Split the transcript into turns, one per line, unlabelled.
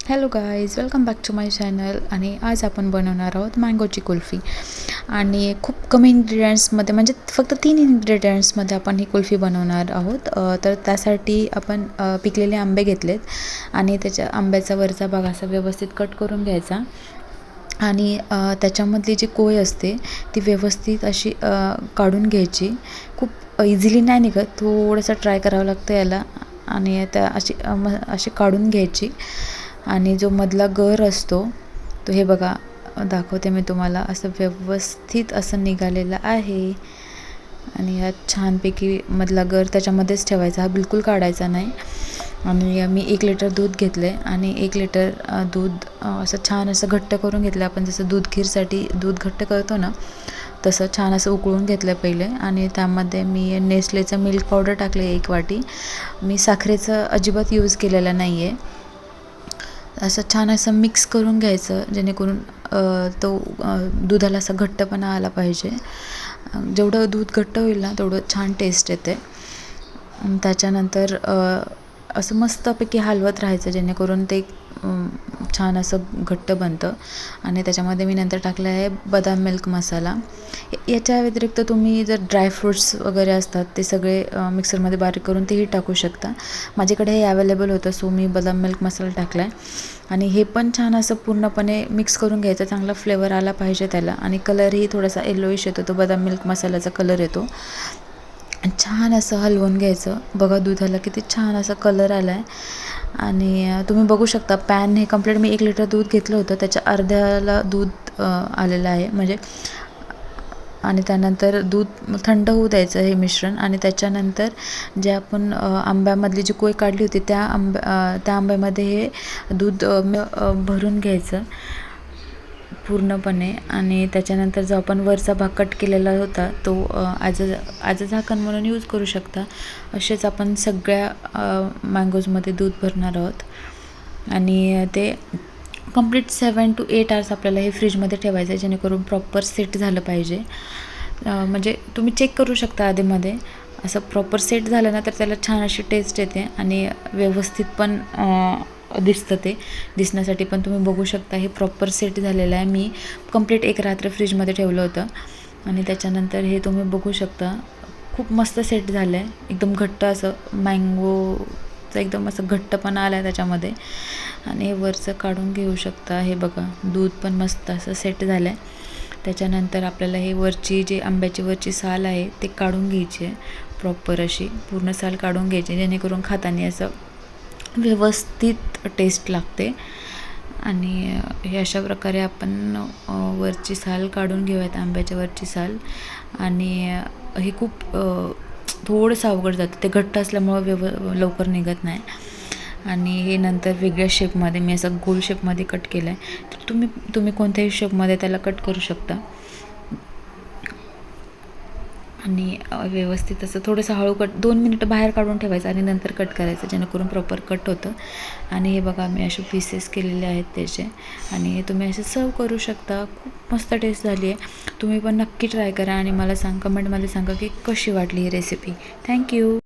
Hello guys, welcome back to my channel. आणि आज आपण बनवणार आहोत मँगोची कुल्फी. आणि खूप कमी इन्ग्रेडियंट्समध्ये, म्हणजे फक्त 3 इन्ग्रेडियंट्समध्ये आपण ही कुल्फी बनवणार आहोत. तर त्यासाठी आपण पिकलेले आंबे घेतलेत आणि त्याच्या आंब्याचा वरचा भाग असा व्यवस्थित कट करून घ्यायचा. आणि त्याच्यामधली जी कोय असते ती व्यवस्थित अशी काढून घ्यायची. खूप इझिली नाही निघत, थोडंसं ट्राय करावं लागतं याला. आणि त्या अशी काढून घ्यायची. आणि जो मधला गर असतो तो, हे बघा दाखवते मी तुम्हाला, असं व्यवस्थित असं निघालेलं आहे. आणि यात छानपैकी मधला गर त्याच्यामध्येच ठेवायचा, हा बिलकुल काढायचा नाही. आणि मी 1 लिटर दूध घेतले आणि 1 लिटर दूध असं छान असं घट्ट करून घेतलं. आपण जसं दूध खीरसाठी दूध घट्ट करतो ना, तसं छान असं उकळून घेतलं पहिले. आणि त्यामध्ये मी नेस्लेचं मिल्क पावडर टाकले 1 वाटी. मी साखरेचं अजिबात यूज केलेला नाही आहे. असं छान असं मिक्स करून घ्यायचं, जेणेकरून तो दुधाला असा घट्टपणा आला पाहिजे. जेवढं दूध घट्ट होईल ना तेवढं छान टेस्ट येते. त्याच्यानंतर असं मस्तपैकी हलवत राहायचं, जेणेकरून ते छान असं घट्ट बनतं. आणि त्याच्यामध्ये मी नंतर टाकलं आहे बदाम मिल्क मसाला. याच्या व्यतिरिक्त तुम्ही जर ड्रायफ्रूट्स वगैरे असतात ते सगळे मिक्सरमध्ये बारीक करून तेही टाकू शकता. माझ्याकडे हे अवेलेबल होतं, सो मी बदाम मिल्क मसाला टाकला आहे. आणि हे पण छान असं पूर्णपणे मिक्स करून घ्यायचं. चांगला फ्लेवर आला पाहिजे त्याला. आणि कलरही थोडासा येलोइश येतो, तो बदाम मिल्क मसाल्याचा कलर येतो. छान असं हलवून घ्यायचं. बघा दुधाला किती छान असा कलर आला आहे. आणि तुम्ही बघू शकता पॅन हे कंप्लीट, मी 1 लिटर दूध घेतलं होतं, त्याच्या अर्ध्याला दूध आलेलं आहे म्हणजे. आणि त्यानंतर दूध थंड होऊ द्यायचं हे मिश्रण. आणि त्याच्यानंतर जे आपण आंब्यामधली जी कोय काढली होती त्या आंब्यामध्ये हे दूध भरून घ्यायचं पूर्णपणे. आणि त्याच्यानंतर जो आपण वरचा भाग कट केलेला होता तो आज झाकण म्हणून यूज करू शकता. असेच आपण सगळ्या मँगोजमध्ये दूध भरणार आहोत. आणि ते कंप्लीट 7 to 8 आवर्स आपल्याला हे फ्रीजमध्ये ठेवायचं आहे, जेणेकरून प्रॉपर सेट झालं पाहिजे. म्हणजे तुम्ही चेक करू शकता आधीमध्ये. असं प्रॉपर सेट झालं ना तर त्याला छान अशी टेस्ट येते आणि व्यवस्थित पण दिसतं. ते दिसण्यासाठी पण तुम्ही बघू शकता हे प्रॉपर सेट झालेलं आहे. मी कंप्लीट 1 रात्र फ्रीजमध्ये ठेवलं होतं. आणि त्याच्यानंतर हे तुम्ही बघू शकता खूप मस्त सेट झालं आहे. एकदम घट्ट असं मँगोचं एकदम असं घट्टपणा आला आहे त्याच्यामध्ये. आणि हे वरचं काढून घेऊ शकता. हे बघा दूध पण मस्त असं सेट झालं आहे. त्याच्यानंतर आपल्याला हे वरची जे आंब्याची वरची साल आहे ते काढून घ्यायची आहे. प्रॉपर अशी पूर्ण साल काढून घ्यायची, जेणेकरून खाताना असं व्यवस्थित टेस्ट लागते. आणि हे अशा प्रकारे आपण वरची साल काढून घेऊयात, आंब्याच्या वरची साल. आणि हे खूप थोडंसं अवघड जातं, ते घट्ट असल्यामुळं लवकर निघत नाही. आणि हे नंतर वेगळ्या शेपमध्ये मी असं गोल शेपमध्ये कट केलं आहे. तर तुम्ही कोणत्याही शेपमध्ये त्याला कट करू शकता. आणि व्यवस्थित असं थोडंसं हळू 2 मिनिटं बाहेर काढून ठेवायचं आणि नंतर कट करायचं, जेणेकरून प्रॉपर कट होतं. आणि हे बघा मी असे पीसेस केलेले आहेत त्याचे. आणि हे तुम्ही असे सर्व करू शकता. खूप मस्त टेस्ट झाली आहे. तुम्ही पण नक्की ट्राय करा आणि मला कमेंटमध्ये सांगा की कशी वाटली ही रेसिपी. थँक्यू.